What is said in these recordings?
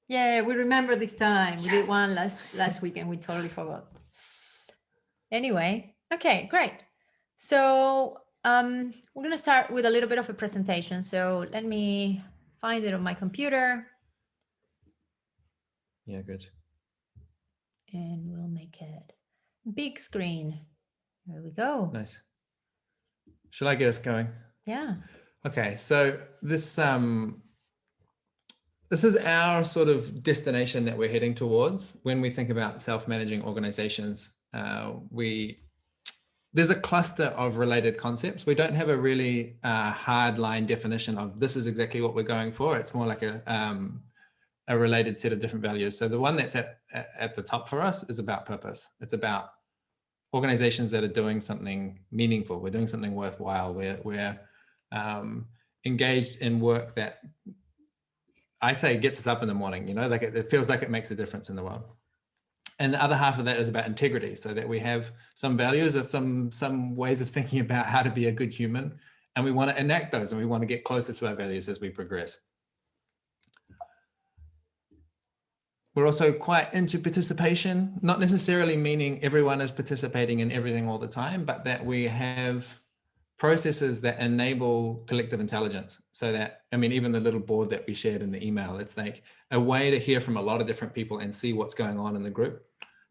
Yeah, we remember this time. We did one last weekend. We totally forgot. Anyway, okay, great. So we're gonna start with a little bit of a presentation. So let me find it on my computer, Yeah, good. and we'll make it big screen. There we go. Nice. Shall I get us going? Yeah. Okay, so this is our sort of destination that we're heading towards when we think about self-managing organizations. There's a cluster of related concepts. We don't have a really hard line definition of this is exactly what we're going for. It's more like a related set of different values. So the one that's at the top for us is about purpose. It's about organizations that are doing something meaningful. We're doing something worthwhile. We're engaged in work that I say gets us up in the morning, like it feels like it makes a difference in the world. And the other half of that is about integrity, so that we have some values of some ways of thinking about how to be a good human, and we want to enact those, and we want to get closer to our values as we progress. We're also quite into participation, not necessarily meaning everyone is participating in everything all the time, but that we have processes that enable collective intelligence. So that, even the little board that we shared in the email, it's like a way to hear from a lot of different people and see what's going on in the group.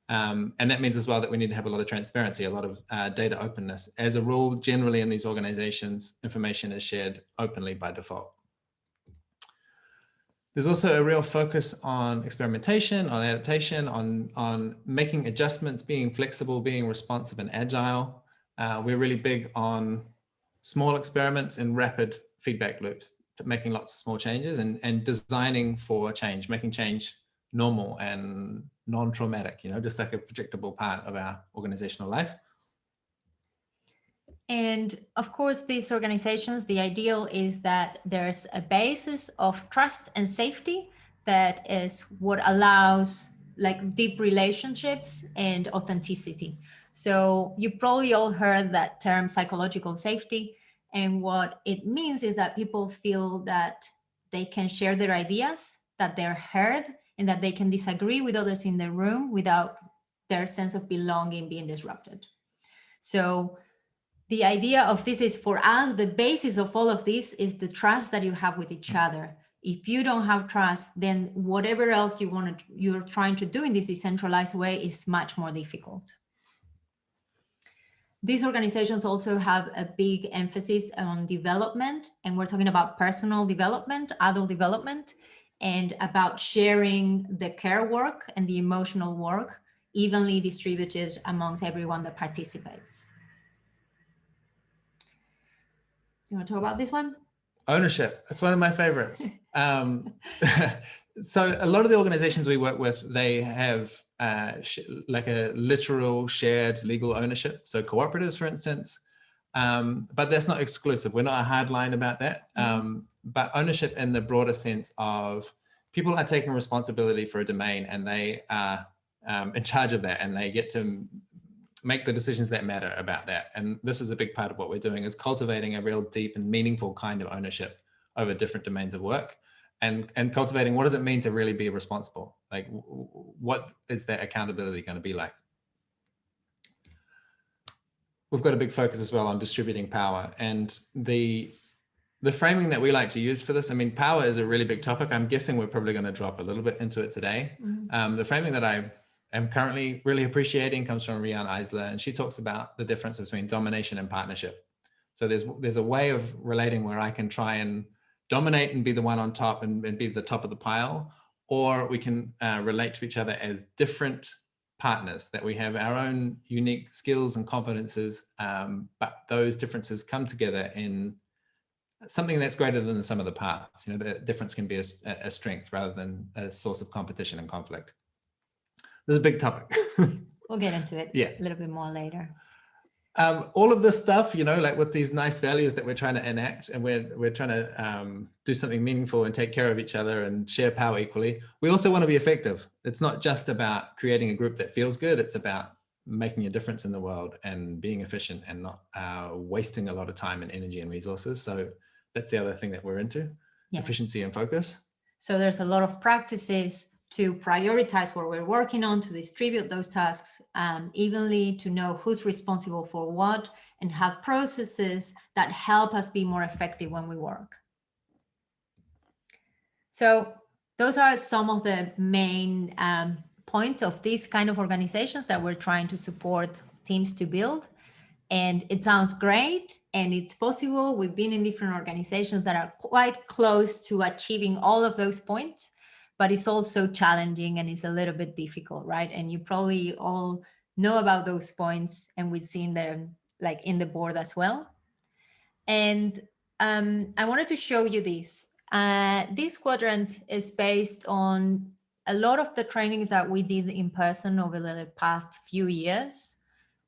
And that means as well that we need to have a lot of transparency, a lot of data openness. As a rule, generally in these organizations, information is shared openly by default. There's also a real focus on experimentation, on adaptation, on making adjustments, being flexible, being responsive and agile. We're really big on small experiments and rapid feedback loops, making lots of small changes and designing for change, making change normal and non-traumatic, just like a predictable part of our organizational life. And of course, these organizations, the ideal is that there's a basis of trust and safety that is what allows like deep relationships and authenticity. So you probably all heard that term psychological safety. And what it means is that people feel that they can share their ideas, that they're heard, and that they can disagree with others in the room without their sense of belonging being disrupted. So the idea of this is, for us, the basis of all of this is the trust that you have with each other. If you don't have trust, then whatever else you're trying to do in this decentralized way is much more difficult. These organizations also have a big emphasis on development, and we're talking about personal development, adult development, and about sharing the care work and the emotional work evenly distributed amongst everyone that participates. You want to talk about this one? Ownership. That's one of my favorites. So a lot of the organizations we work with, they have like a literal shared legal ownership. So cooperatives, for instance, but that's not exclusive. We're not a hard line about that. But ownership in the broader sense of people are taking responsibility for a domain, and they are in charge of that, and they get to make the decisions that matter about that. And this is a big part of what we're doing, is cultivating a real deep and meaningful kind of ownership over different domains of work, and cultivating what does it mean to really be responsible? Like, what is that accountability going to be like? We've got a big focus as well on distributing power, and the framing that we like to use for this, power is a really big topic. I'm guessing we're probably going to drop a little bit into it today. The framing that I am currently really appreciating comes from Riane Eisler, and she talks about the difference between domination and partnership. So there's a way of relating where I can try and dominate and be the one on top and be the top of the pile, or we can relate to each other as different partners, that we have our own unique skills and competences, but those differences come together in something that's greater than the sum of the parts. The difference can be a strength rather than a source of competition and conflict. This is a big topic. We'll get into it a little bit more later. All of this stuff, like with these nice values that we're trying to enact, and we're trying to do something meaningful and take care of each other and share power equally. We also want to be effective. It's not just about creating a group that feels good. It's about making a difference in the world and being efficient and not wasting a lot of time and energy and resources. So that's the other thing that we're into, efficiency and focus. So there's a lot of practices to prioritize what we're working on, to distribute those tasks evenly, to know who's responsible for what, and have processes that help us be more effective when we work. So those are some of the main points of these kind of organizations that we're trying to support teams to build. And it sounds great and it's possible. We've been in different organizations that are quite close to achieving all of those points, but it's also challenging and it's a little bit difficult, right? And you probably all know about those points, and we've seen them like in the board as well. And I wanted to show you this. This quadrant is based on a lot of the trainings that we did in person over the past few years.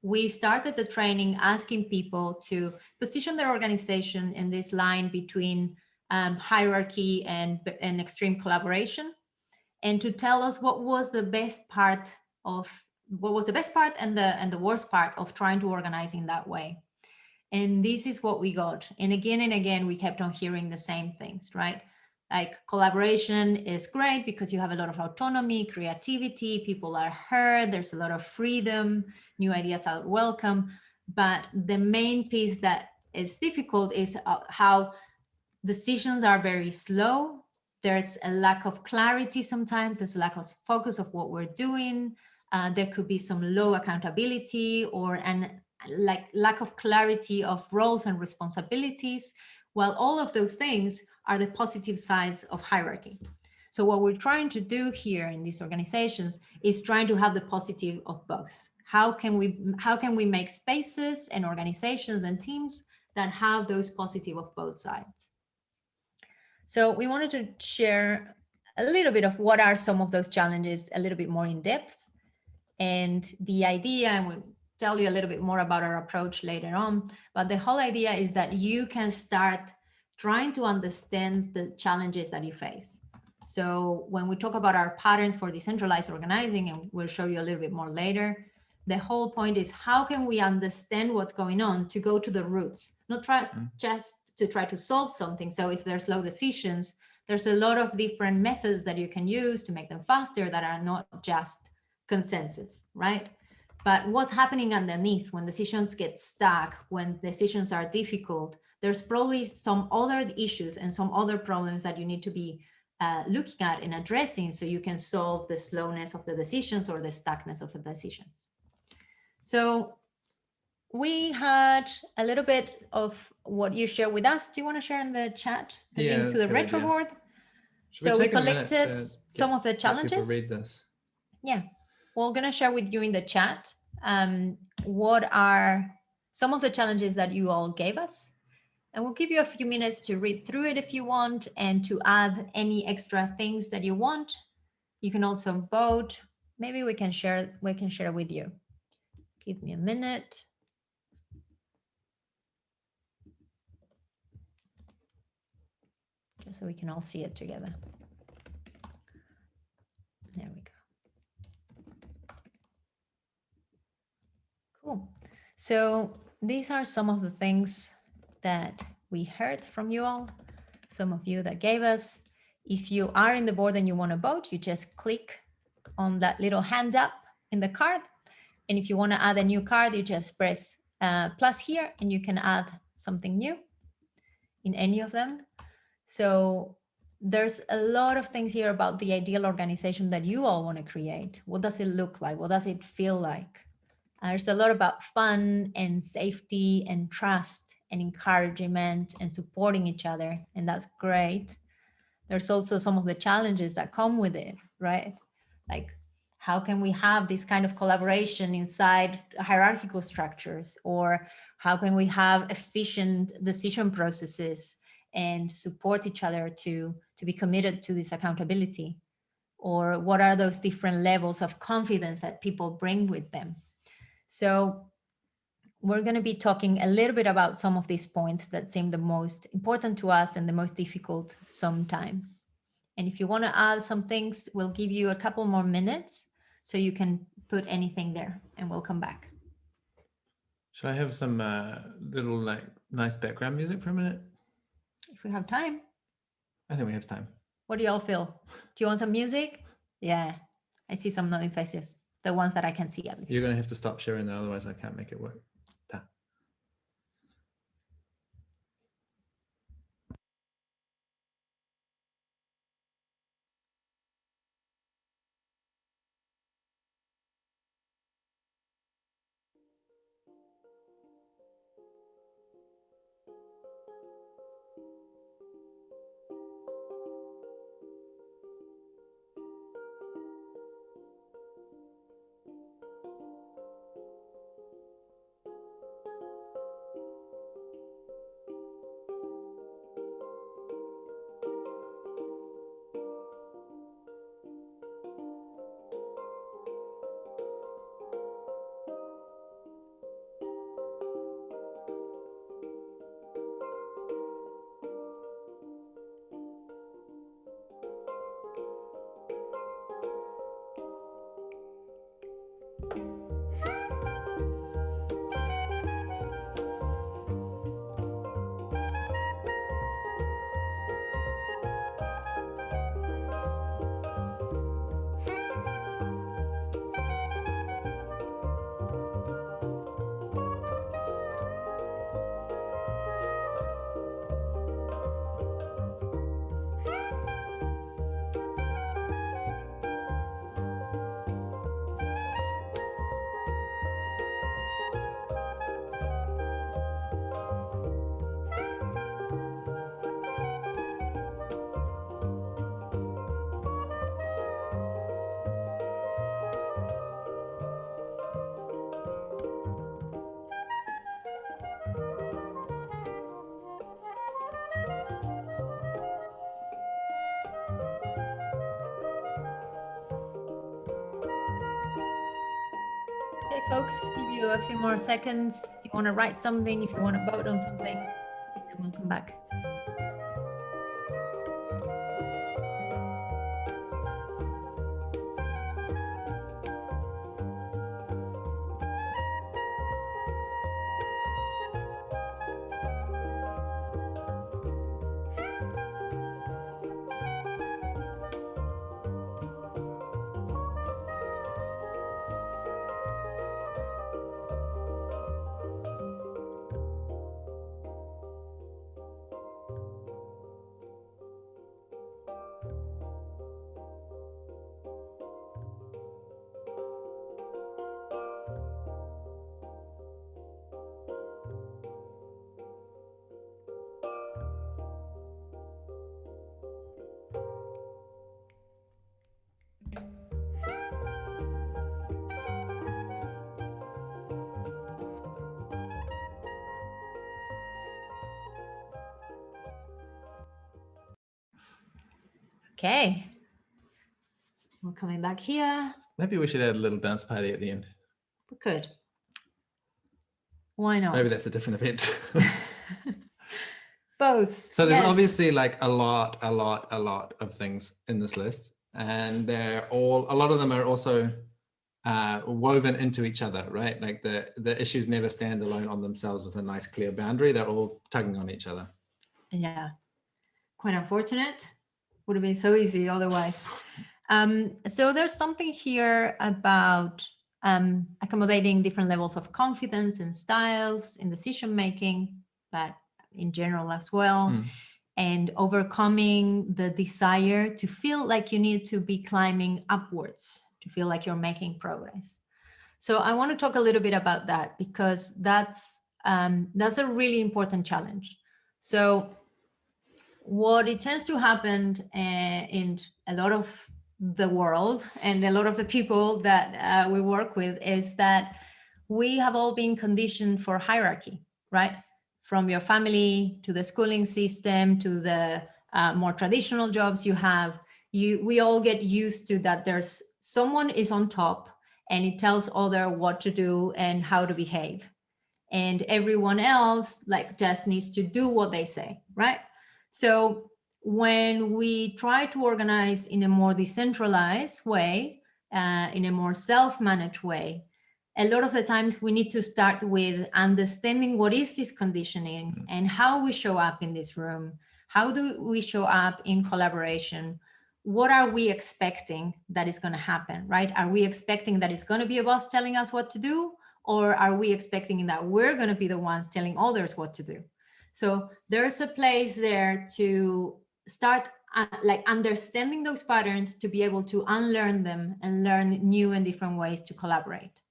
We started the training asking people to position their organization in this line between hierarchy and extreme collaboration, and to tell us what was the best part and the worst part of trying to organize in that way. And this is what we got. And again, we kept on hearing the same things, right? Like collaboration is great because you have a lot of autonomy, creativity, people are heard, there's a lot of freedom, new ideas are welcome. But the main piece that is difficult is how decisions are very slow. There's a lack of clarity sometimes, there's a lack of focus of what we're doing. There could be some low accountability or an lack of clarity of roles and responsibilities. Well, all of those things are the positive sides of hierarchy. So what we're trying to do here in these organizations is trying to have the positive of both. How can we make spaces and organizations and teams that have those positive of both sides? So we wanted to share a little bit of what are some of those challenges a little bit more in depth. And the idea, and we'll tell you a little bit more about our approach later on, but the whole idea is that you can start trying to understand the challenges that you face. So when we talk about our patterns for decentralized organizing, and we'll show you a little bit more later, the whole point is how can we understand what's going on to go to the roots, not just to try to solve something. So if there's slow decisions, there's a lot of different methods that you can use to make them faster that are not just consensus, right? But what's happening underneath when decisions get stuck, when decisions are difficult, there's probably some other issues and some other problems that you need to be looking at and addressing so you can solve the slowness of the decisions or the stuckness of the decisions. So we had a little bit of what you shared with us. Do you want to share in the chat the link to the retro board? So we collected some of the challenges. Read this. Yeah, we're going to share with you in the chat what are some of the challenges that you all gave us. And we'll give you a few minutes to read through it if you want, and to add any extra things that you want. You can also vote. Maybe we can share with you. Give me a minute. Just so we can all see it together. There we go. Cool. So these are some of the things that we heard from you all, some of you that gave us. If you are in the board and you want to vote, you just click on that little hand up in the card. And if you want to add a new card, you just press plus here and you can add something new in any of them. So there's a lot of things here about the ideal organization that you all want to create. What does it look like? What does it feel like? There's a lot about fun and safety and trust and encouragement and supporting each other. And that's great. There's also some of the challenges that come with it, right? Like, how can we have this kind of collaboration inside hierarchical structures? Or how can we have efficient decision processes and support each other to be committed to this accountability? Or what are those different levels of confidence that people bring with them? So we're going to be talking a little bit about some of these points that seem the most important to us and the most difficult sometimes. And if you want to add some things, we'll give you a couple more minutes so you can put anything there and we'll come back. Should I have some little nice background music for a minute? If we have time. I think we have time. What do y'all feel? Do you want some music? Yeah, I see some nodding faces. The ones that I can see at least. You're going to have to stop sharing that, otherwise I can't make it work. Ta. Okay, folks, give you a few more seconds. If you want to write something, if you want to vote on something, and then we'll come back. Okay. We're coming back here. Maybe we should add a little dance party at the end. We could. Why not? Maybe that's a different event. Both. So there's Yes. obviously like a lot of things in this list, and a lot of them are also woven into each other, right? Like the issues never stand alone on themselves with a nice clear boundary. They're all tugging on each other. Yeah. Quite unfortunate. Would have been so easy otherwise. So there's something here about accommodating different levels of confidence and styles in decision making, but in general as well, and overcoming the desire to feel like you need to be climbing upwards, to feel like you're making progress. So I want to talk a little bit about that, because that's a really important challenge. So what it tends to happen in a lot of the world and a lot of the people that we work with is that we have all been conditioned for hierarchy, right? From your family to the schooling system to the more traditional jobs you have, we all get used to that. There's someone is on top and it tells other what to do and how to behave, and everyone else like just needs to do what they say, right? So when we try to organize in a more decentralized way, in a more self-managed way, a lot of the times we need to start with understanding what is this conditioning and how we show up in this room, How do we show up in collaboration? What are we expecting that is going to happen, right? Are we expecting that it's going to be a boss telling us what to do? Or are we expecting that we're going to be the ones telling others what to do? So there's a place there to start like understanding those patterns, to be able to unlearn them and learn new and different ways to collaborate.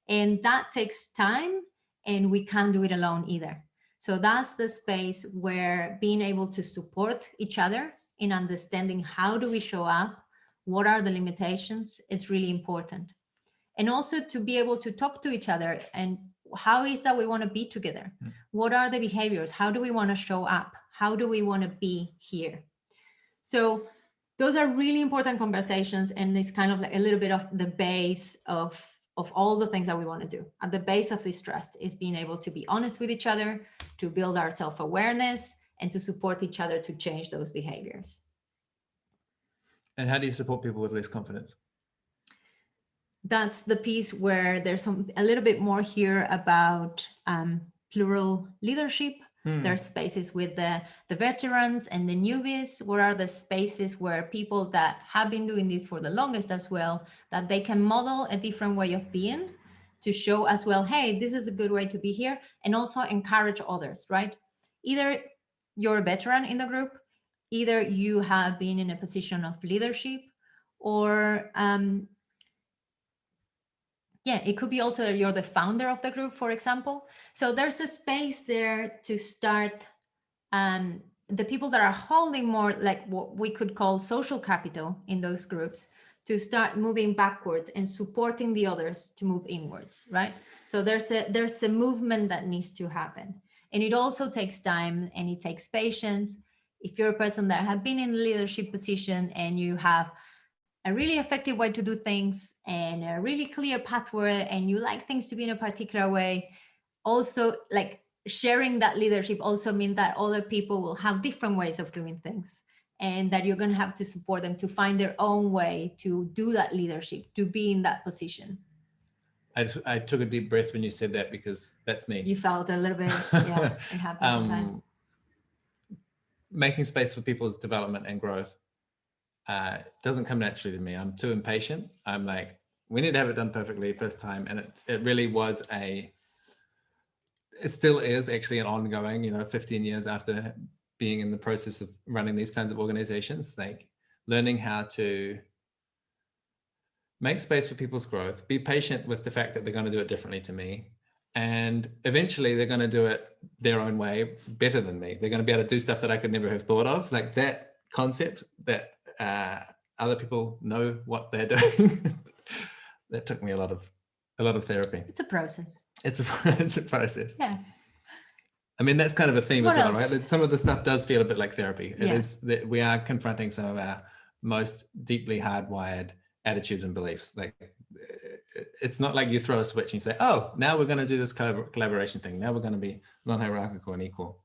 And that takes time, and we can't do it alone either. So that's the space where being able to support each other in understanding how do we show up, what are the limitations, is really important. And also to be able to talk to each other and how is that we want to be together? What are the behaviors? How do we want to show up? How do we want to be here? So those are really important conversations, and it's kind of like a little bit of the base of all the things that we want to do. At the base of this trust is being able to be honest with each other, to build our self-awareness, and to support each other to change those behaviors. And how do you support people with less confidence? That's the piece where there's a little bit more here about plural leadership. There's spaces with the veterans and the newbies. What are the spaces where people that have been doing this for the longest as well, that they can model a different way of being to show as well, hey, this is a good way to be here, and also encourage others, right? Either you're a veteran in the group, either you have been in a position of leadership, or yeah, it could be also you're the founder of the group, for example. So there's a space there to start the people that are holding more like what we could call social capital in those groups to start moving backwards and supporting the others to move inwards, right? So there's a movement that needs to happen. And it also takes time and it takes patience. If you're a person that have been in a leadership position and you have a really effective way to do things and a really clear pathway and you like things to be in a particular way, also like sharing that leadership also means that other people will have different ways of doing things, and that you're going to have to support them to find their own way to do that leadership, to be in that position. I took a deep breath when you said that, because that's me. You felt a little bit, yeah, it happens sometimes. Making space for people's development and growth doesn't come naturally to me. I'm too impatient. I'm like, we need to have it done perfectly first time. And it really was it still is actually an ongoing, 15 years after being in the process of running these kinds of organizations, like learning how to make space for people's growth, be patient with the fact that they're going to do it differently to me. And eventually they're going to do it their own way better than me. They're going to be able to do stuff that I could never have thought of. Like that concept that other people know what they're doing. That took me a lot of therapy. It's a process. It's a process. Yeah. I mean, that's kind of a theme What as well, else? right? That some of the stuff does feel a bit like therapy. Yeah. It is that we are confronting some of our most deeply hardwired attitudes and beliefs. Like, it's not like you throw a switch and you say, oh, now we're going to do this collaboration thing. Now we're going to be non-hierarchical and equal.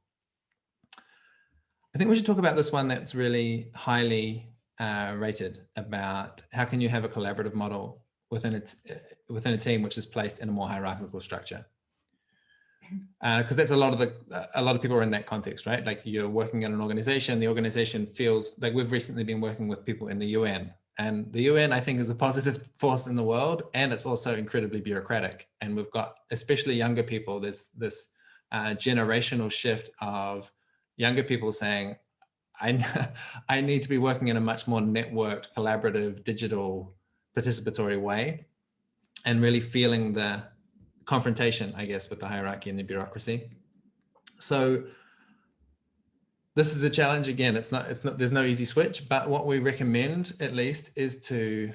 I think we should talk about this one that's really highly rated, about how can you have a collaborative model within a team which is placed in a more hierarchical structure. Because that's a lot of people are in that context, right? Like you're working in an organization, the organization feels like we've recently been working with people in the UN, and the UN I think is a positive force in the world, and it's also incredibly bureaucratic. And we've got, especially younger people, there's this generational shift of younger people saying, I need to be working in a much more networked, collaborative, digital, participatory way, and really feeling the confrontation, I guess, with the hierarchy and the bureaucracy. So this is a challenge. Again, it's not, there's no easy switch, but what we recommend at least is to,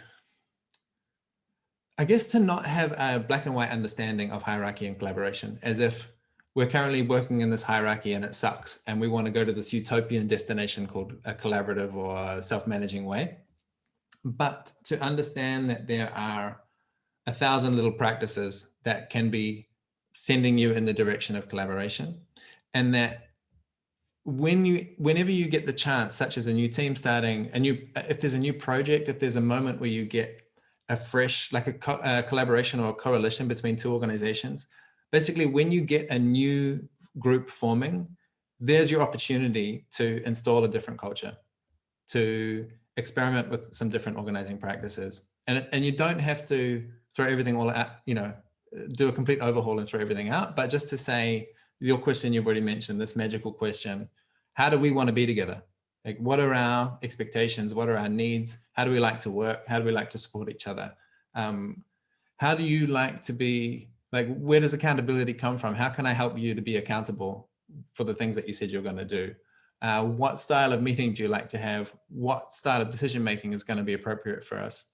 I guess, to not have a black and white understanding of hierarchy and collaboration, as if we're currently working in this hierarchy and it sucks, and we want to go to this utopian destination called a collaborative or self-managing way. But to understand that there are 1,000 little practices that can be sending you in the direction of collaboration, and that whenever you get the chance, such as a new team starting, if there's a new project, if there's a moment where you get a fresh, like a collaboration or a coalition between two organizations, basically when you get a new group forming, there's your opportunity to install a different culture, to experiment with some different organizing practices. And you don't have to throw everything all out, do a complete overhaul and throw everything out, but just to say, your question you've already mentioned, this magical question, how do we want to be together? Like, what are our expectations? What are our needs? How do we like to work? How do we like to support each other? How do you like to be, like, where does accountability come from? How can I help you to be accountable for the things that you said you're going to do? What style of meeting do you like to have? What style of decision-making is going to be appropriate for us?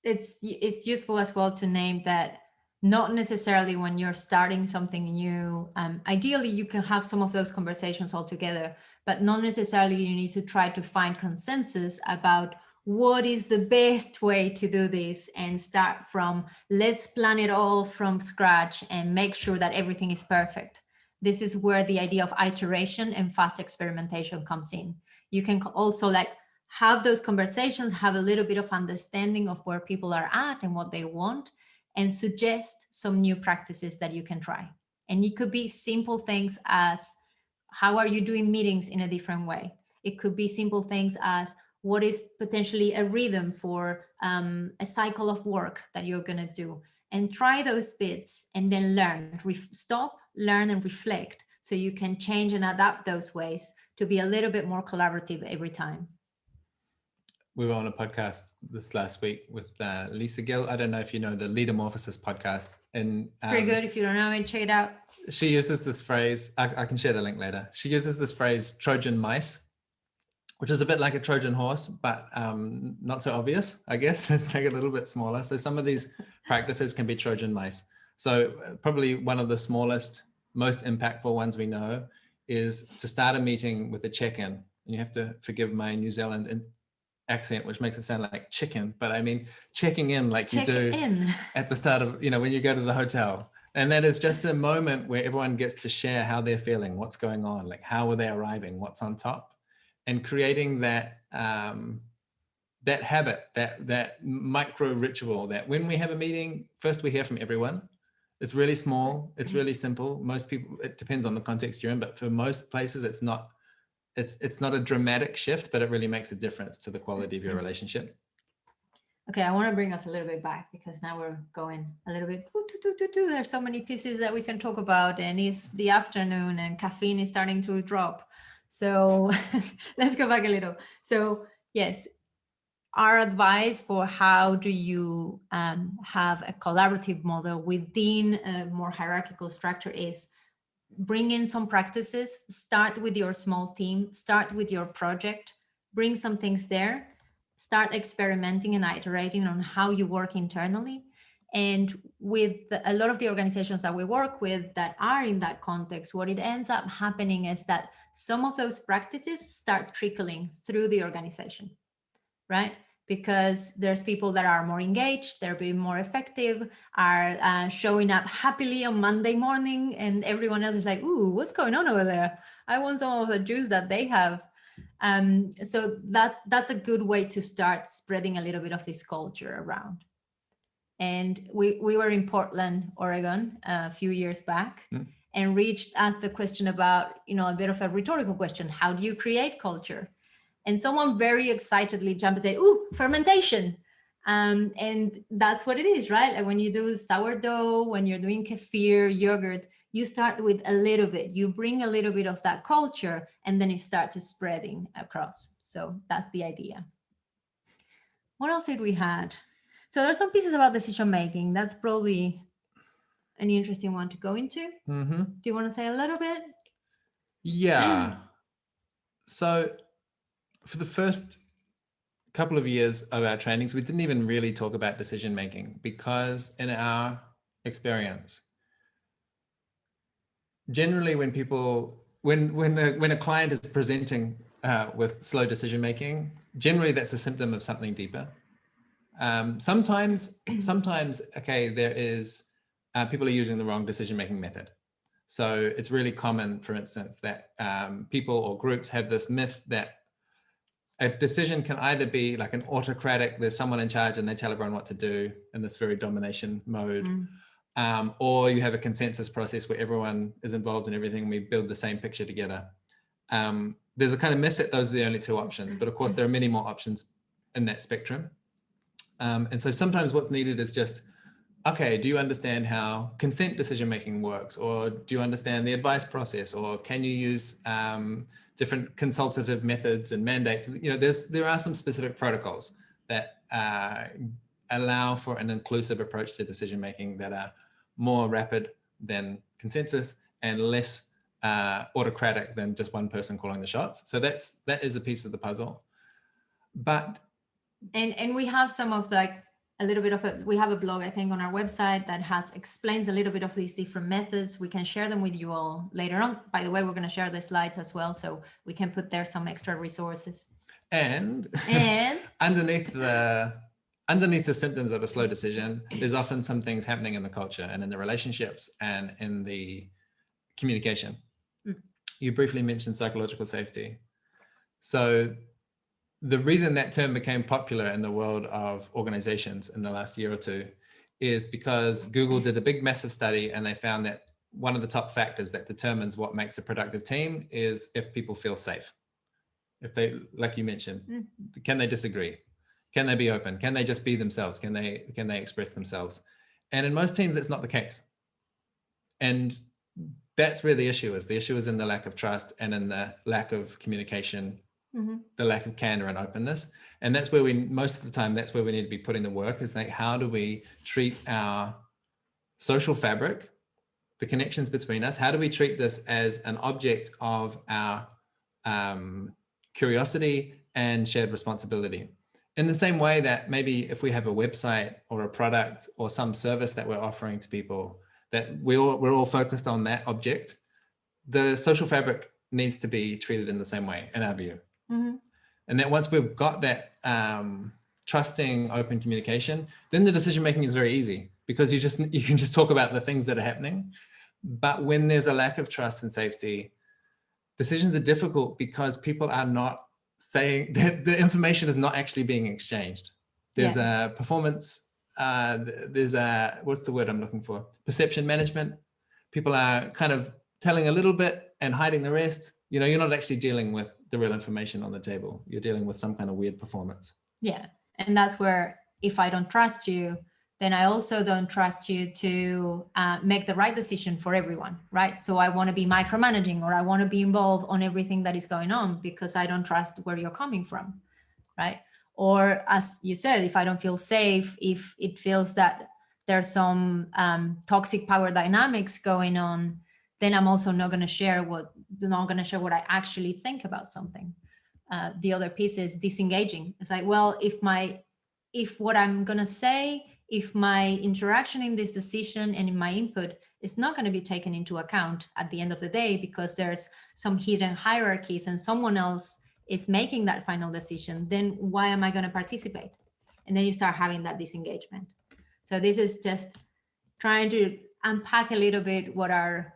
It's useful as well to name that not necessarily when you're starting something new, ideally you can have some of those conversations all together, but not necessarily you need to try to find consensus about what is the best way to do this and start from, let's plan it all from scratch and make sure that everything is perfect. This is where the idea of iteration and fast experimentation comes in. You can also have those conversations, have a little bit of understanding of where people are at and what they want, and suggest some new practices that you can try. And it could be simple things as, how are you doing meetings in a different way? It could be simple things as, what is potentially a rhythm for a cycle of work that you're going to do? And try those bits and then learn, stop, learn, and reflect, so you can change and adapt those ways to be a little bit more collaborative every time. We were on a podcast this last week with Lisa Gill. I don't know if you know the Leadomorphosis podcast. And it's pretty good. If you don't know it, check it out. She uses this phrase, I can share the link later. She uses this phrase, Trojan mice, which is a bit like a Trojan horse, but not so obvious, I guess. It's like a little bit smaller. So some of these practices can be Trojan mice. So probably one of the smallest, most impactful ones we know is to start a meeting with a check-in. And you have to forgive my New Zealand accent, which makes it sound like chicken, but I mean checking in like you do at the start of, when you go to the hotel. And that is just a moment where everyone gets to share how they're feeling, what's going on, like how are they arriving, what's on top, and creating that that habit, that micro ritual that when we have a meeting, first we hear from everyone. It's really small, it's really simple. Most people, it depends on the context you're in, but for most places it's not a dramatic shift, but it really makes a difference to the quality of your relationship. Okay, I want to bring us a little bit back, because now we're going a little bit. There's so many pieces that we can talk about, and it's the afternoon and caffeine is starting to drop. So let's go back a little. So yes, our advice for how do you have a collaborative model within a more hierarchical structure is bring in some practices, start with your small team, start with your project, bring some things there, start experimenting and iterating on how you work internally. And with a lot of the organizations that we work with that are in that context, what it ends up happening is that some of those practices start trickling through the organization, right? Because there's people that are more engaged, they're being more effective, are showing up happily on Monday morning, and everyone else is like, ooh, what's going on over there? I want some of the juice that they have. So that's a good way to start spreading a little bit of this culture around. And we were in Portland, Oregon, a few years back, and asked the question about, a bit of a rhetorical question: how do you create culture? And someone very excitedly jumped and said, ooh, fermentation. And that's what it is, right? Like when you do sourdough, when you're doing kefir, yogurt, you start with a little bit, you bring a little bit of that culture, and then it starts spreading across. So that's the idea. What else did we had? So there's some pieces about decision-making. That's probably an interesting one to go into. Mm-hmm. Do you want to say a little bit? Yeah. So for the first couple of years of our trainings, we didn't even really talk about decision making, because in our experience, generally when a client is presenting with slow decision making, generally that's a symptom of something deeper. Sometimes, okay, there is people are using the wrong decision making method. So it's really common, for instance, that people or groups have this myth that a decision can either be like an autocratic, there's someone in charge and they tell everyone what to do in this very domination mode, or you have a consensus process where everyone is involved in everything and we build the same picture together. There's a kind of myth that those are the only two options, but of course there are many more options in that spectrum. And so sometimes what's needed is just, okay, do you understand how consent decision-making works? Or do you understand the advice process? Or can you use different consultative methods and mandates? You know, there are some specific protocols that allow for an inclusive approach to decision-making that are more rapid than consensus and less autocratic than just one person calling the shots. So that is a piece of the puzzle. But and we have some of a little bit of we have a blog, I think, on our website that explains a little bit of these different methods. We can share them with you all later on. By the way, we're going to share the slides as well, so we can put there some extra resources. And underneath the symptoms of a slow decision, there's often some things happening in the culture and in the relationships and in the communication. You briefly mentioned psychological safety. So the reason that term became popular in the world of organizations in the last year or two is because Google did a big, massive study, and they found that one of the top factors that determines what makes a productive team is if people feel safe. If they, like you mentioned, can they disagree? Can they be open? Can they just be themselves? Can they express themselves? And in most teams, it's not the case. And that's where the issue is. The issue is in the lack of trust and in the lack of communication, the lack of candor and openness. And that's where most of the time, that's where we need to be putting the work, is like, how do we treat our social fabric, the connections between us? How do we treat this as an object of our curiosity and shared responsibility? In the same way that maybe if we have a website or a product or some service that we're offering to people, that we're all focused on that object, the social fabric needs to be treated in the same way, in our view. And that once we've got that trusting, open communication, then the decision-making is very easy, because you can just talk about the things that are happening. But when there's a lack of trust and safety, decisions are difficult because people are not saying that the information is not actually being exchanged. There's a performance, there's a, what's the word I'm looking for? Perception management. People are kind of telling a little bit and hiding the rest. You know, you're not actually dealing with the real information on the table. You're dealing with some kind of weird performance. Yeah. And that's where, if I don't trust you, then I also don't trust you to make the right decision for everyone, right? So I want to be micromanaging, or I want to be involved on everything that is going on because I don't trust where you're coming from, right? Or as you said, if I don't feel safe, if it feels that there's some toxic power dynamics going on, then I'm also not going to share what I actually think about something. The other piece is disengaging. It's like, well, if what I'm going to say, if my interaction in this decision and in my input is not going to be taken into account at the end of the day, because there's some hidden hierarchies and someone else is making that final decision, then why am I going to participate? And then you start having that disengagement. So this is just trying to unpack a little bit what are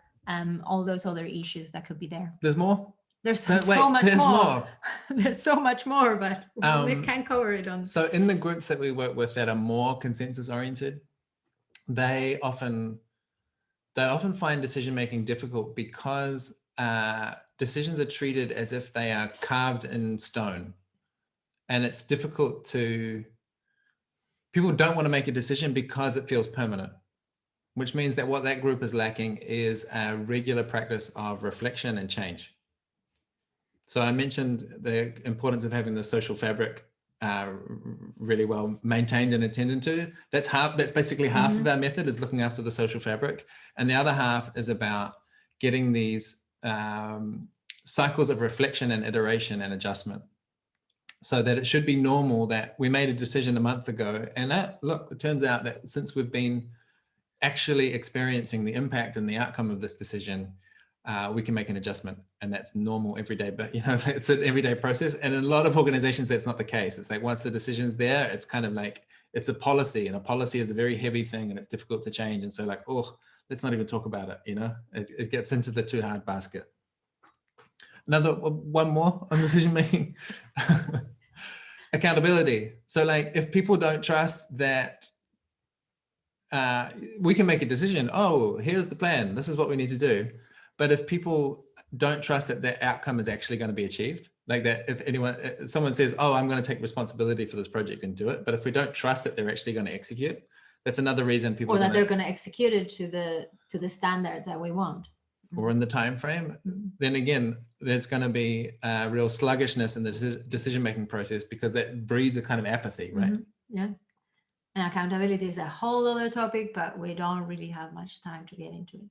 all those other issues that could be there. There's more? There's so much more. There's so much more, but we can't cover it on. So in the groups that we work with that are more consensus oriented, they often find decision-making difficult because decisions are treated as if they are carved in stone. And it's difficult people don't want to make a decision because it feels permanent, which means that what that group is lacking is a regular practice of reflection and change. So I mentioned the importance of having the social fabric really well maintained and attended to. That's basically half of our method, is looking after the social fabric. And the other half is about getting these cycles of reflection and iteration and adjustment, so that it should be normal that we made a decision a month ago. And it turns out that since we've been actually experiencing the impact and the outcome of this decision, we can make an adjustment, and that's normal every day. But it's an everyday process. And in a lot of organizations, that's not the case. It's like once the decision's there, it's kind of like it's a policy, and a policy is a very heavy thing, and it's difficult to change. And so, like, oh, let's not even talk about it. It gets into the too hard basket. One more on decision making. Accountability. So, like, if people don't trust that we can make a decision. Oh, here's the plan. This is what we need to do. But if people don't trust that their outcome is actually going to be achieved, like that, if someone says, oh, I'm going to take responsibility for this project and do it, but if we don't trust that they're actually going to execute, that's another reason people, or that they're going to execute it to the standard that we want, or in the time frame, then again, there's going to be real sluggishness in the decision-making process, because that breeds a kind of apathy, right? Yeah. And accountability is a whole other topic, but we don't really have much time to get into it.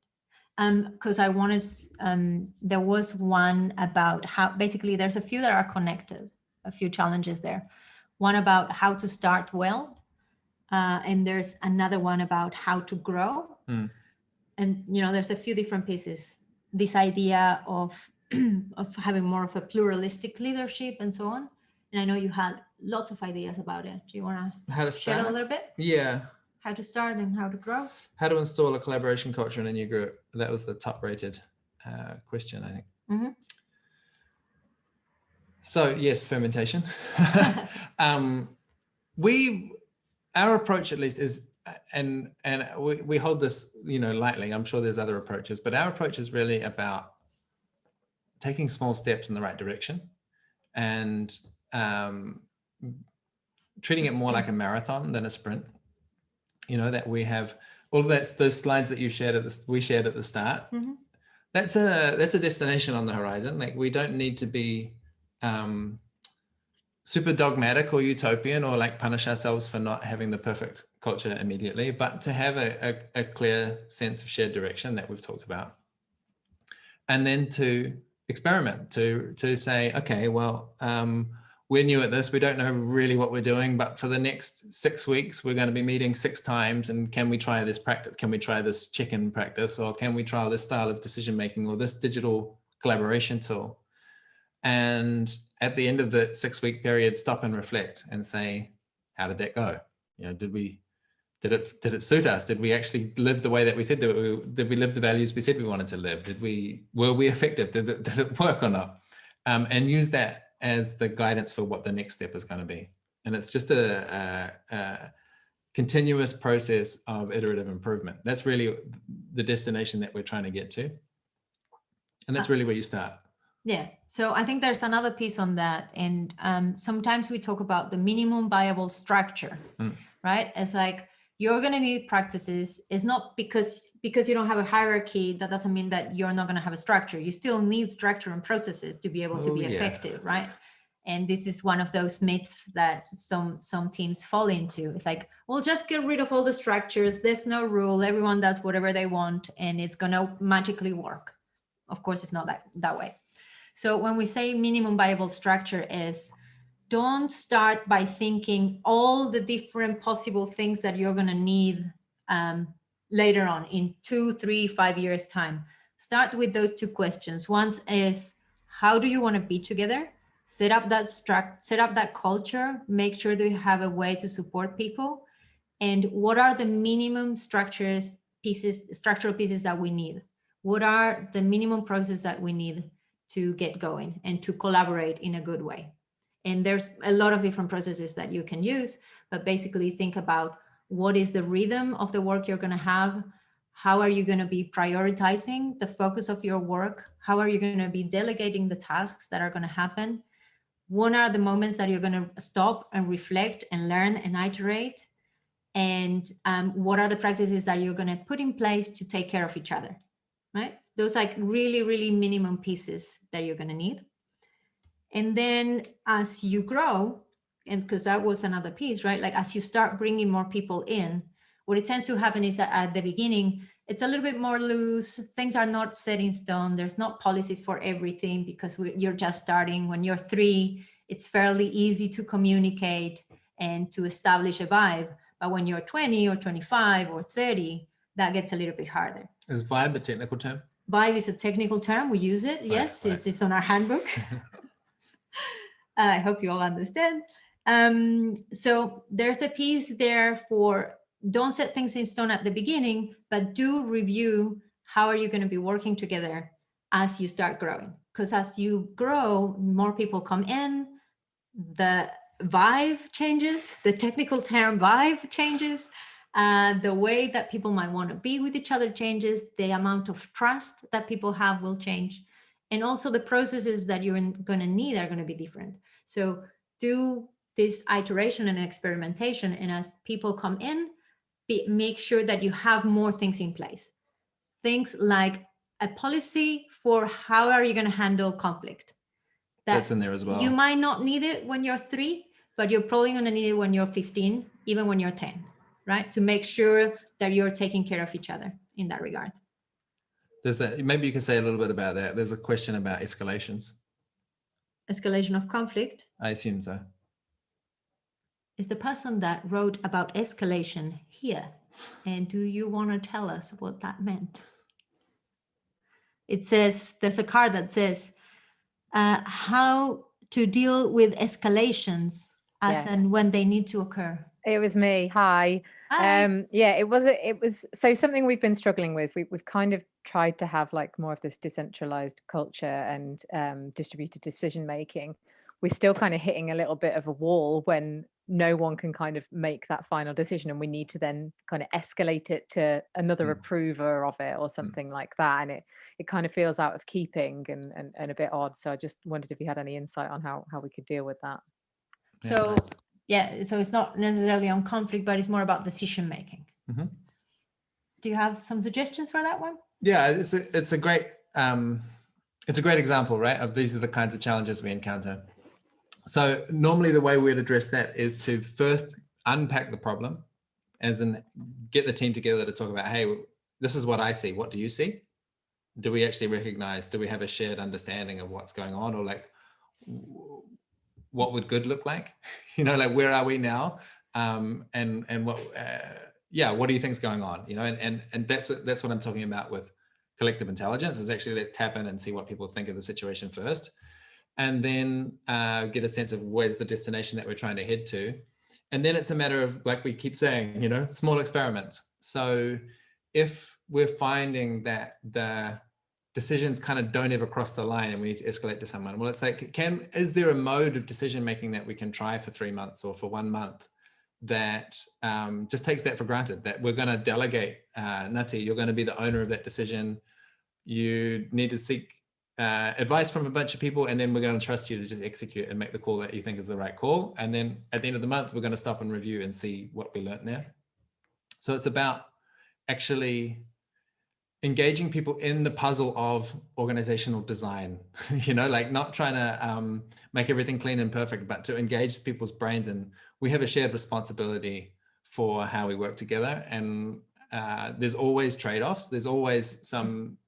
Because I wanted, there was one about how, basically there's a few that are connected, a few challenges there. One about how to start well. And there's another one about how to grow. And, there's a few different pieces. This idea of having more of a pluralistic leadership and so on. And I know you had lots of ideas about it. Do you want to share a little bit? Yeah. How to start and how to grow? How to install a collaboration culture in a new group. That was the top rated question, I think. So yes, fermentation. Our approach at least is, and we hold this, lightly. I'm sure there's other approaches, but our approach is really about taking small steps in the right direction and treating it more like a marathon than a sprint. That we have all of those slides that we shared at the start. That's a destination on the horizon. Like, we don't need to be super dogmatic or utopian, or like punish ourselves for not having the perfect culture immediately, but to have a clear sense of shared direction that we've talked about. And then to experiment, to say, okay, well, we're new at this. We don't know really what we're doing, but for the next 6 weeks, we're going to be meeting 6 times. And can we try this practice? Can we try this check-in practice? Or can we try this style of decision-making, or this digital collaboration tool? And at the end of the 6-week period, stop and reflect and say, how did that go? Did it suit us? Did we actually live the way that we said? Did we live the values we said we wanted to live? Were we effective? Did it work or not? And use that as the guidance for what the next step is going to be. And it's just a continuous process of iterative improvement. That's really the destination that we're trying to get to. And that's really where you start. Yeah. So I think there's another piece on that. And sometimes we talk about the minimum viable structure, right? It's like, you're going to need practices. It's not because you don't have a hierarchy, that doesn't mean that you're not going to have a structure. You still need structure and processes to be able to be effective, right? And this is one of those myths that some teams fall into. It's like, well, just get rid of all the structures. There's no rule. Everyone does whatever they want, and it's going to magically work. Of course, it's not that way. So when we say minimum viable structure is, don't start by thinking all the different possible things that you're going to need later on in 2, 3, 5 years time. Start with those 2 questions. One is, how do you want to be together? Set up that culture, make sure that you have a way to support people. And what are the minimum structural pieces that we need? What are the minimum processes that we need to get going and to collaborate in a good way? And there's a lot of different processes that you can use, but basically think about, what is the rhythm of the work you're going to have? How are you going to be prioritizing the focus of your work? How are you going to be delegating the tasks that are going to happen? What are the moments that you're going to stop and reflect and learn and iterate? And what are the practices that you're going to put in place to take care of each other, right? Those like really, really minimum pieces that you're going to need. And then as you grow, and because that was another piece, right? Like, as you start bringing more people in, what it tends to happen is that at the beginning, it's a little bit more loose. Things are not set in stone. There's not policies for everything, because you're just starting. When you're 3, it's fairly easy to communicate and to establish a vibe. But when you're 20 or 25 or 30, that gets a little bit harder. Is vibe a technical term? Vibe is a technical term. We use it. Yes, right. It's on our handbook. I hope you all understand. So there's a piece there for, don't set things in stone at the beginning, but do review how are you going to be working together as you start growing. Because as you grow, more people come in, the vibe changes, the technical term vibe changes, The way that people might want to be with each other changes. The amount of trust that people have will change. And also the processes that you're going to need are going to be different. So do this iteration and experimentation. And as people come in, make sure that you have more things in place. Things like a policy for how are you going to handle conflict. That's in there as well. You might not need it when you're 3, but you're probably going to need it when you're 15, even when you're 10, right? To make sure that you're taking care of each other in that regard. There's that. Maybe you can say a little bit about that. There's a question about escalations. Escalation of conflict? I assume so. Is the person that wrote about escalation here? And do you want to tell us what that meant? It says, there's a card that says, how to deal with escalations as and when they need to occur. It was me. Hi. Yeah, it was so something we've been struggling with. We've kind of tried to have like more of this decentralized culture and distributed decision making. We're still kind of hitting a little bit of a wall when no one can kind of make that final decision, and we need to then kind of escalate it to another approver of it or something like that, and it kind of feels out of keeping and a bit odd. So I just wondered if you had any insight on how we could deal with that. So so it's not necessarily on conflict, but it's more about decision making. Mm-hmm. Do you have some suggestions for that one? Yeah, it's a great example, right? Of these are the kinds of challenges we encounter. So normally the way we'd address that is to first unpack the problem, as in get the team together to talk about, hey, this is what I see. What do you see? Do we actually recognize, do we have a shared understanding of what's going on, or like, what would good look like? You know, like, where are we now? And what, what do you think's going on? You know, and that's what I'm talking about with collective intelligence, is actually let's tap in and see what people think of the situation first. And then get a sense of where's the destination that we're trying to head to. And then it's a matter of, like we keep saying, you know, small experiments. So if we're finding that the decisions kind of don't ever cross the line and we need to escalate to someone, well, it's like, is there a mode of decision making that we can try for 3 months or for 1 month that just takes that for granted, that we're going to delegate, Ngati, you're going to be the owner of that decision. You need to seek advice from a bunch of people, and then we're going to trust you to just execute and make the call that you think is the right call. And then at the end of the month, we're going to stop and review and see what we learned there. So it's about actually engaging people in the puzzle of organizational design, you know, like not trying to make everything clean and perfect, but to engage people's brains. And we have a shared responsibility for how we work together. And there's always trade-offs. There's always some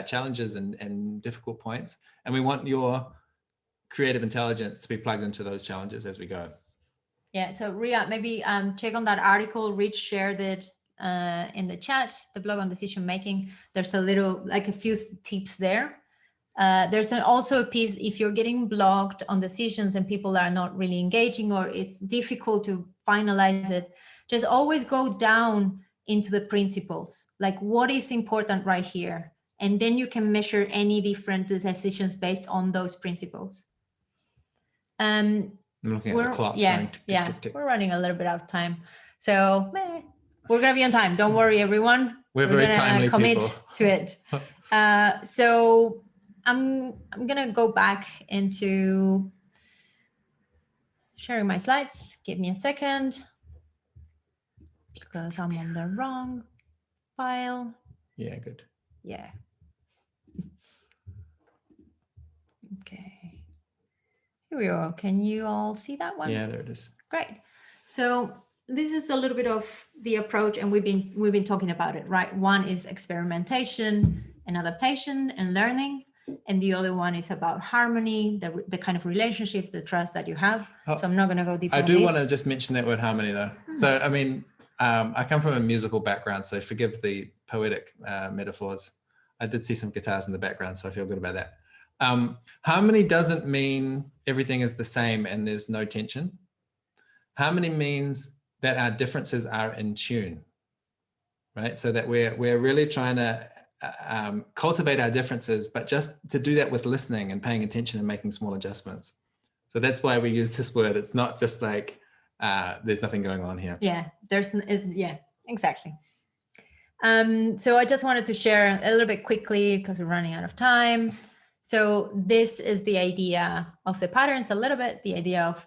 challenges and difficult points. And we want your creative intelligence to be plugged into those challenges as we go. Yeah, so Ria, maybe check on that article. Rich shared it in the chat, the blog on decision making. There's a few tips there. There's also a piece, if you're getting blocked on decisions and people are not really engaging, or it's difficult to finalize it, just always go down into the principles, like what is important right here. And then you can measure any different decisions based on those principles. I'm looking at the clock. We're running a little bit out of time. So we're going to be on time. Don't worry, everyone. We're very timely commit people. to it. So I'm going to go back into sharing my slides. Give me a second, because I'm on the wrong file. Yeah, good. Yeah. Okay. Here we go. Can you all see that one? Yeah, there it is. Great. So this is a little bit of the approach, and we've been talking about it, right? One is experimentation and adaptation and learning, and the other one is about harmony, the kind of relationships, the trust that you have. So I'm not going to go deeper. I do want to just mention that word harmony, though. So I mean, I come from a musical background, so forgive the poetic metaphors. I did see some guitars in the background, so I feel good about that. Harmony doesn't mean everything is the same and there's no tension. Harmony means that our differences are in tune, right? So that we're really trying to cultivate our differences, but just to do that with listening and paying attention and making small adjustments. So that's why we use this word. It's not just like there's nothing going on here. Yeah, Exactly. So I just wanted to share a little bit quickly because we're running out of time. So this is the idea of the patterns a little bit, the idea of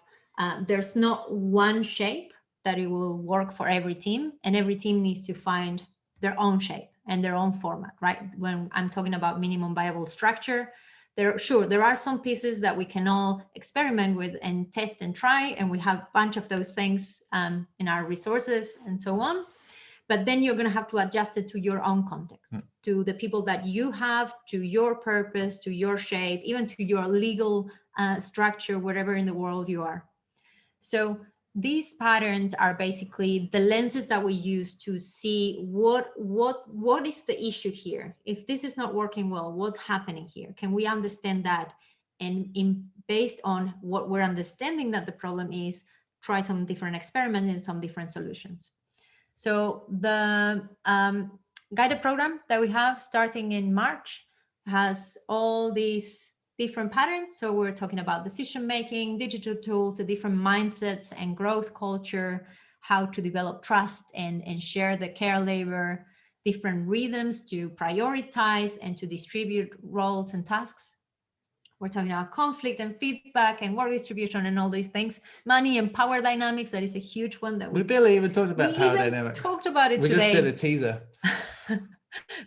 there's not one shape that it will work for every team, and every team needs to find their own shape and their own format, right? When I'm talking about minimum viable structure, there are some pieces that we can all experiment with and test and try, and we have a bunch of those things in our resources and so on. But then you're going to have to adjust it to your own context, to the people that you have, to your purpose, to your shape, even to your legal structure, wherever in the world you are. So these patterns are basically the lenses that we use to see what is the issue here. If this is not working well, what's happening here? Can we understand that? And based on what we're understanding that the problem is, try some different experiments and some different solutions. So the guided program that we have starting in March has all these different patterns. So we're talking about decision-making, digital tools, the different mindsets and growth culture, how to develop trust and share the care labor, different rhythms to prioritize and to distribute roles and tasks. We're talking about conflict and feedback and work distribution and all these things. Money and power dynamics, that is a huge one that we barely even talked about power even dynamics. Talked about it we today. We just did a teaser.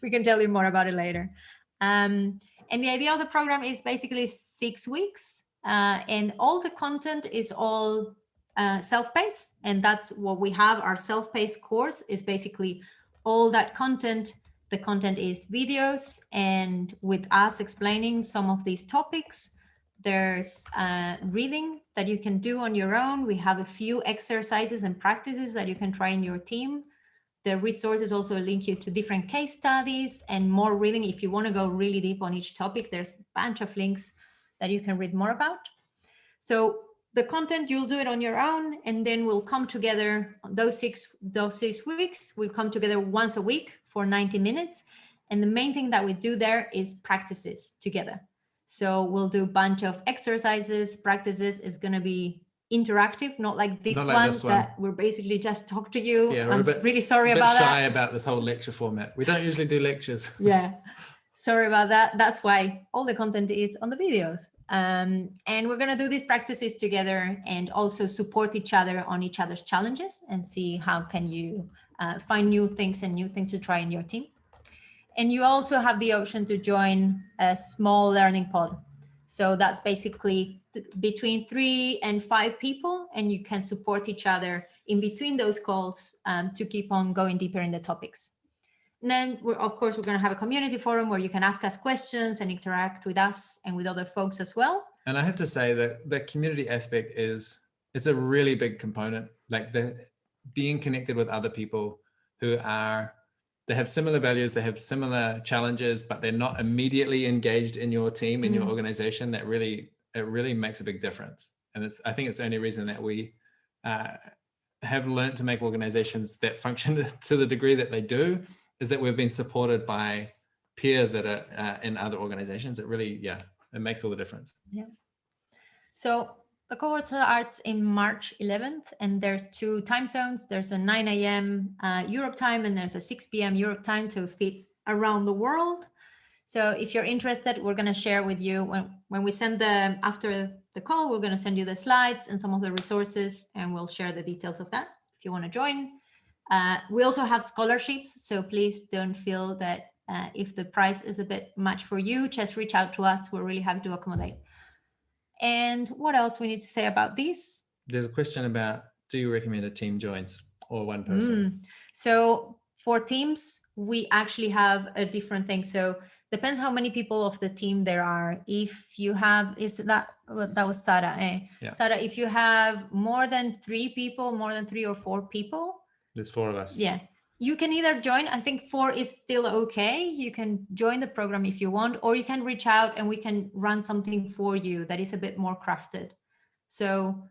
We can tell you more about it later. And the idea of the program is basically 6 weeks, and all the content is all self-paced, and that's what we have. Our self-paced course is basically all that content. The content is videos and with us explaining some of these topics. There's reading that you can do on your own. We have a few exercises and practices that you can try in your team. The resources also link you to different case studies and more reading. If you want to go really deep on each topic, there's a bunch of links that you can read more about. So the content, you'll do it on your own, and then we'll come together those six weeks. We'll come together once a week for 90 minutes. And the main thing that we do there is practices together. So we'll do a bunch of exercises, practices. It's going to be interactive, not like this one that we're basically just talk to you. Yeah, I'm really sorry about that. Shy about this whole lecture format. We don't usually do lectures. Yeah, sorry about that. That's why all the content is on the videos. And we're going to do these practices together and also support each other on each other's challenges and see how can you find new things and new things to try in your team. And you also have the option to join a small learning pod. So that's basically between 3 and 5 people, and you can support each other in between those calls to keep on going deeper in the topics. And then, of course, we're going to have a community forum where you can ask us questions and interact with us and with other folks as well. And I have to say that the community aspect it's a really big component, like the being connected with other people who they have similar values, they have similar challenges, but they're not immediately engaged in your team, in your organization. It really makes a big difference. And I think it's the only reason that we have learned to make organizations that function to the degree that they do, is that we've been supported by peers that are in other organizations. It really, it makes all the difference. Yeah. So the cohort starts in March 11th, and there's 2 time zones. There's a 9 a.m. Europe time, and there's a 6 p.m. Europe time to fit around the world. So if you're interested, we're going to share with you when we send after the call, we're going to send you the slides and some of the resources, and we'll share the details of that if you want to join. We also have scholarships, so please don't feel that if the price is a bit much for you, just reach out to us. We're really happy to accommodate. And what else we need to say about this? There's a question about, do you recommend a team joins or one person? So for teams, we actually have a different thing. So depends how many people of the team there are. If you have, that was Sara. Yeah. Sara, if you have more than 3 people, more than 3 or 4 people. There's 4 of us. Yeah. You can either join, I think 4 is still okay. You can join the program if you want, or you can reach out and we can run something for you that is a bit more crafted. So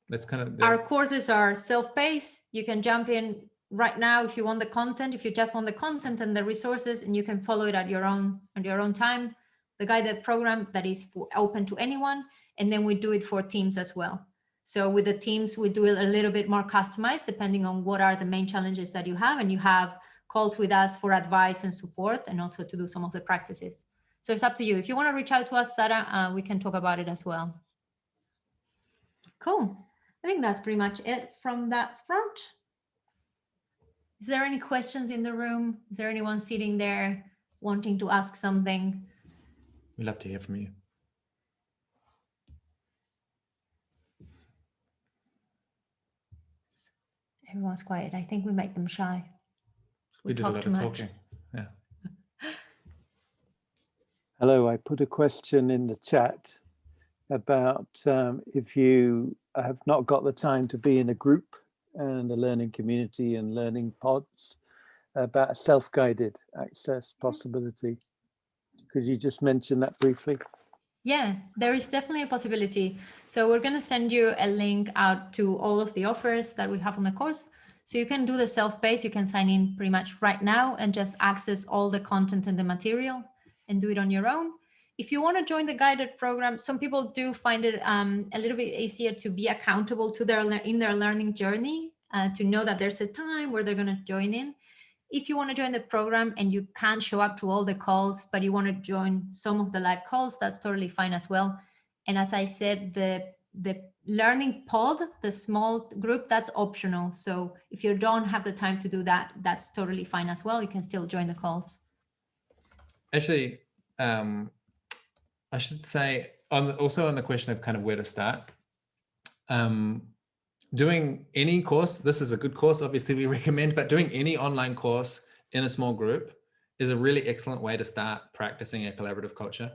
that's kind of our courses are self-paced. You can jump in right now if you want the content, if you just want the content and the resources, and you can follow it at your own time. The guided program that is open to anyone, and then we do it for teams as well. So with the teams, we do it a little bit more customized depending on what are the main challenges that you have, and you have calls with us for advice and support, and also to do some of the practices. So it's up to you. If you want to reach out to us, Sarah, we can talk about it as well. Cool. I think that's pretty much it from that front. Is there any questions in the room? Is there anyone sitting there wanting to ask something? We'd love to hear from you. Everyone's quiet. I think we make them shy. We did a lot of talking. Yeah. Hello, I put a question in the chat about if you have not got the time to be in a group and a learning community and learning pods, about a self-guided access possibility. Could you just mention that briefly? Yeah, there is definitely a possibility. So we're going to send you a link out to all of the offers that we have on the course. So you can do the self-paced, you can sign in pretty much right now and just access all the content and the material and do it on your own. If you want to join the guided program, some people do find it a little bit easier to be accountable to their learning journey, to know that there's a time where they're going to join in. If you want to join the program and you can't show up to all the calls, but you want to join some of the live calls, that's totally fine as well. And as I said, the learning pod, the small group, that's optional. So if you don't have the time to do that, that's totally fine as well. You can still join the calls. Actually, I should say, also on the question of kind of where to start, doing any course, this is a good course, obviously we recommend, but doing any online course in a small group is a really excellent way to start practicing a collaborative culture,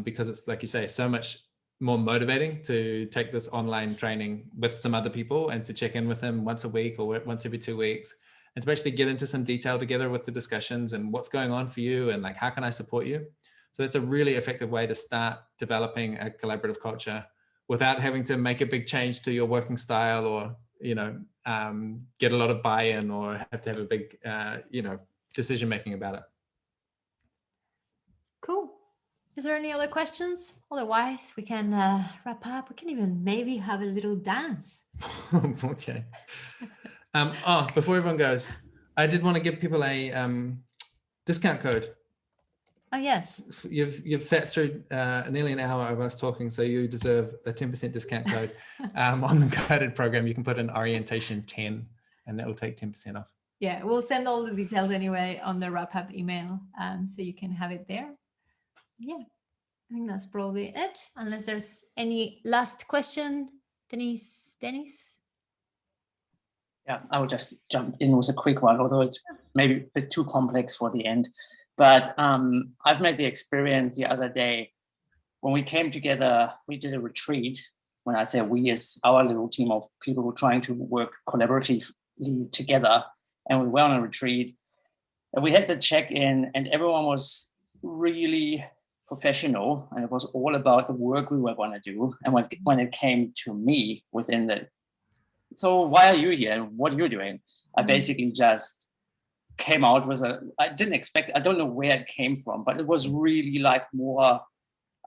because it's, like you say, so much more motivating to take this online training with some other people and to check in with them once a week or once every 2 weeks, and to actually get into some detail together with the discussions and what's going on for you and like, how can I support you? So it's a really effective way to start developing a collaborative culture without having to make a big change to your working style, or, you know, get a lot of buy-in, or have to have a big, you know, decision making about it. Cool. Is there any other questions? Otherwise, we can wrap up. We can even maybe have a little dance. Okay. Oh, before everyone goes, I did want to give people a discount code. Oh, yes. You've sat through nearly an hour of us talking, so you deserve a 10% discount code on the guided program. You can put in orientation 10 and that will take 10% off. Yeah, we'll send all the details anyway on the wrap up email, so you can have it there. Yeah, I think that's probably it, unless there's any last question. Dennis? Yeah, I will just jump in with a quick one, although it's maybe a bit too complex for the end. But I've made the experience the other day when we came together, we did a retreat. When I say we, is our little team of people who are trying to work collaboratively together. And we went on a retreat and we had to check in, and everyone was really professional, and it was all about the work we were going to do. And when it came to me within the, so why are you here and what are you doing? I basically just came out with I didn't expect, I don't know where it came from, but it was really like more,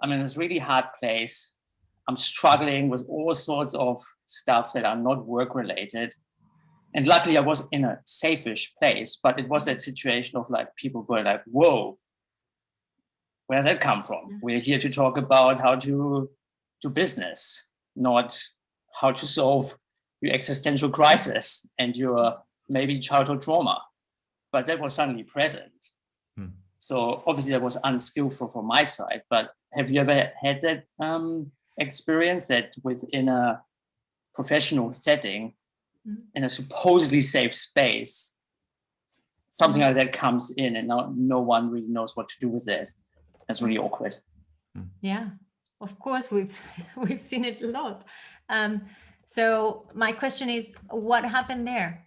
I mean, it's a really hard place. I'm struggling with all sorts of stuff that are not work related. And luckily I was in a safe-ish place, but it was that situation of like people going like, whoa, where does that come from? We're here to talk about how to do business, not how to solve your existential crisis and your maybe childhood trauma. But that was suddenly present. So obviously that was unskillful from my side, but have you ever had that experience that within a professional setting, in a supposedly safe space, something like that comes in and no one really knows what to do with it? That's really awkward. Yeah, of course, we've seen it a lot. So my question is, what happened there?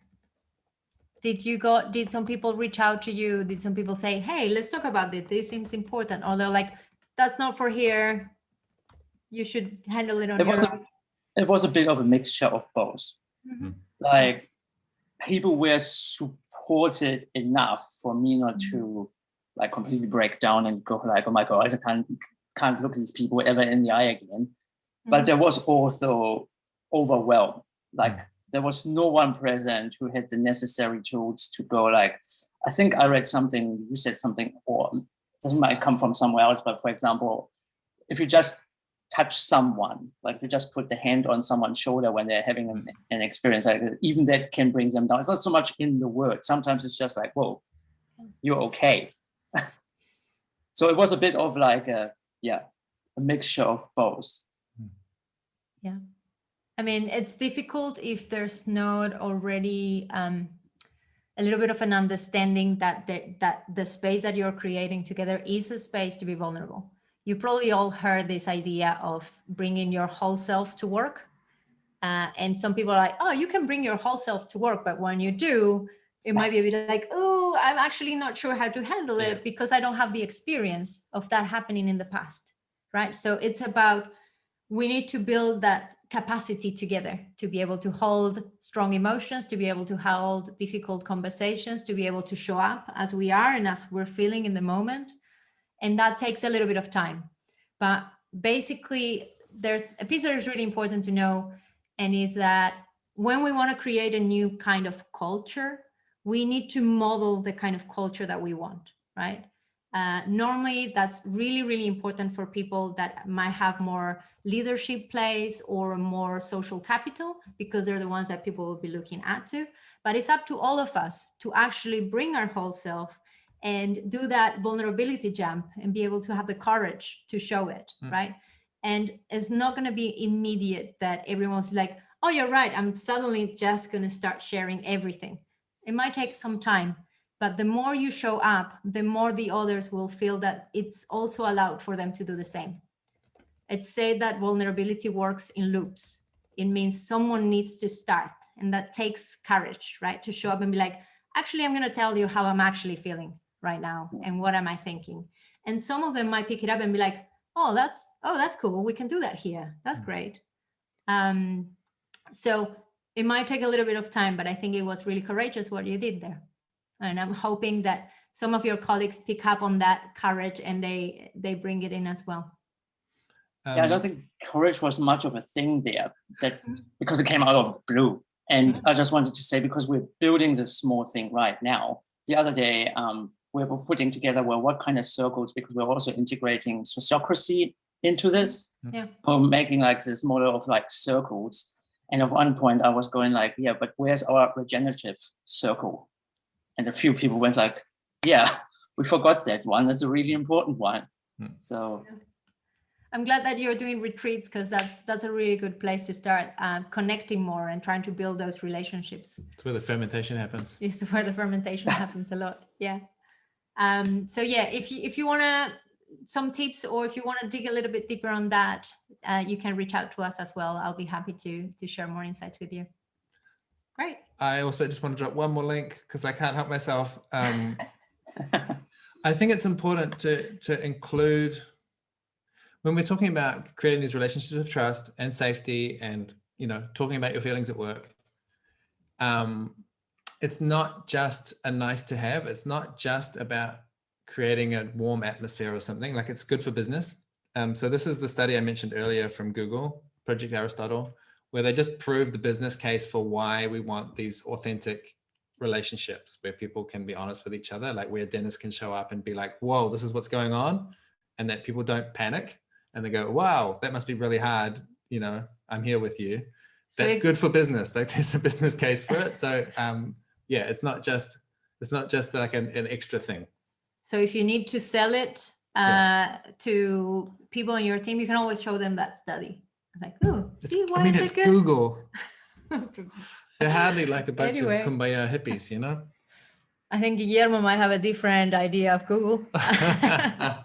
Did some people reach out to you? Did some people say, hey, let's talk about this, this seems important? Or they're like, that's not for here, you should handle it on your own? It was a bit of a mixture of both. Like, people were supported enough for me not to like completely break down and go like, oh my God, I can't look these people ever in the eye again. But there was also overwhelmed. Like there was no one present who had the necessary tools to go like, I think I read something, you said something, or this might come from somewhere else, but for example, if you just touch someone, like if you just put the hand on someone's shoulder when they're having an experience like that, even that can bring them down. It's not so much in the word. Sometimes it's just like, whoa, you're okay. So it was a bit of like a mixture of both. Yeah. I mean, it's difficult if there's not already a little bit of an understanding that the space that you're creating together is a space to be vulnerable. You probably all heard this idea of bringing your whole self to work. And some people are like, oh, you can bring your whole self to work. But when you do, it might be a bit like, oh, I'm actually not sure how to handle it because I don't have the experience of that happening in the past, right? So it's about, we need to build that capacity together to be able to hold strong emotions, to be able to hold difficult conversations, to be able to show up as we are and as we're feeling in the moment. And that takes a little bit of time. But basically, there's a piece that is really important to know, and is that when we want to create a new kind of culture, we need to model the kind of culture that we want, right? Normally, that's really, really important for people that might have more leadership plays or more social capital, because they're the ones that people will be looking at to. But it's up to all of us to actually bring our whole self and do that vulnerability jump and be able to have the courage to show it, right? And it's not going to be immediate that everyone's like, oh, you're right, I'm suddenly just going to start sharing everything. It might take some time, but the more you show up, the more the others will feel that it's also allowed for them to do the same. It's said that vulnerability works in loops. It means someone needs to start, and that takes courage, right? To show up and be like, actually, I'm going to tell you how I'm actually feeling right now and what am I thinking. And some of them might pick it up and be like, oh, that's cool. We can do that here. That's great. So it might take a little bit of time, but I think it was really courageous what you did there. And I'm hoping that some of your colleagues pick up on that courage and they bring it in as well. Yeah, I don't think courage was much of a thing there, that because it came out of the blue. And I just wanted to say, because we're building this small thing right now, the other day we were putting together, well, what kind of circles, because we're also integrating sociocracy into this. Yeah. We're making like this model of like circles. And at one point I was going like, yeah, but where's our regenerative circle? And a few people went like, yeah, we forgot that one. That's a really important one. So I'm glad that you're doing retreats, because that's a really good place to start connecting more and trying to build those relationships. It's where the fermentation happens. It's where the fermentation happens a lot. Yeah. So yeah, if you want to some tips, or if you want to dig a little bit deeper on that, you can reach out to us as well. I'll be happy to share more insights with you. Great. I also just want to drop one more link because I can't help myself. I think it's important to include, when we're talking about creating these relationships of trust and safety, and talking about your feelings at work, it's not just a nice to have. It's not just about creating a warm atmosphere or something. Like, it's good for business. So this is the study I mentioned earlier from Google, Project Aristotle, where they just proved the business case for why we want these authentic relationships where people can be honest with each other, like where Dennis can show up and be like, whoa, this is what's going on, and that people don't panic and they go, wow, that must be really hard. I'm here with you. That's good for business. Like, there's a business case for it. So yeah, it's not just like an extra thing. So if you need to sell it to people in your team, you can always show them that study. Like, oh, see, why is it good? Google. They're hardly like a bunch Anyway. of kumbaya hippies, I think Guillermo might have a different idea of Google. I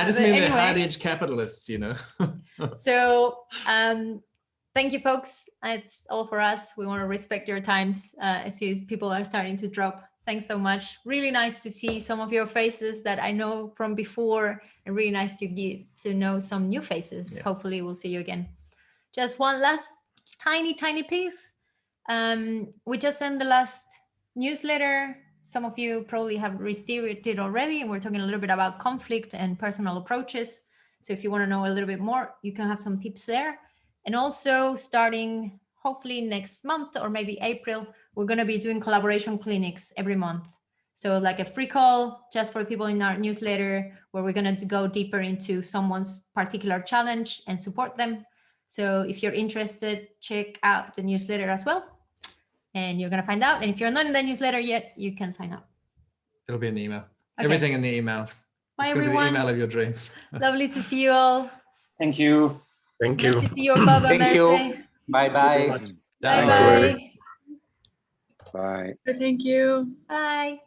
just mean they're hard-edged capitalists, So thank you, folks. It's all for us. We want to respect your times. I see people are starting to drop. Thanks so much. Really nice to see some of your faces that I know from before, and really nice to get to know some new faces. Yeah. Hopefully we'll see you again. Just one last tiny piece. We just sent the last newsletter. Some of you probably have received it already, and we're talking a little bit about conflict and personal approaches. So if you want to know a little bit more, you can have some tips there. And also starting hopefully next month or maybe April, we're going to be doing collaboration clinics every month. So like a free call just for people in our newsletter, where we're going to go deeper into someone's particular challenge and support them. So if you're interested, check out the newsletter as well. And you're going to find out. And if you're not in the newsletter yet, you can sign up. It'll be in the email. Okay. Everything in the email. Bye, It's gonna be the everyone. email of your dreams. Lovely to see you all. Thank you. Thank Nice you. to see you, Baba. Thank you. Merce. Bye-bye. Bye-bye. Bye. Thank you. Bye.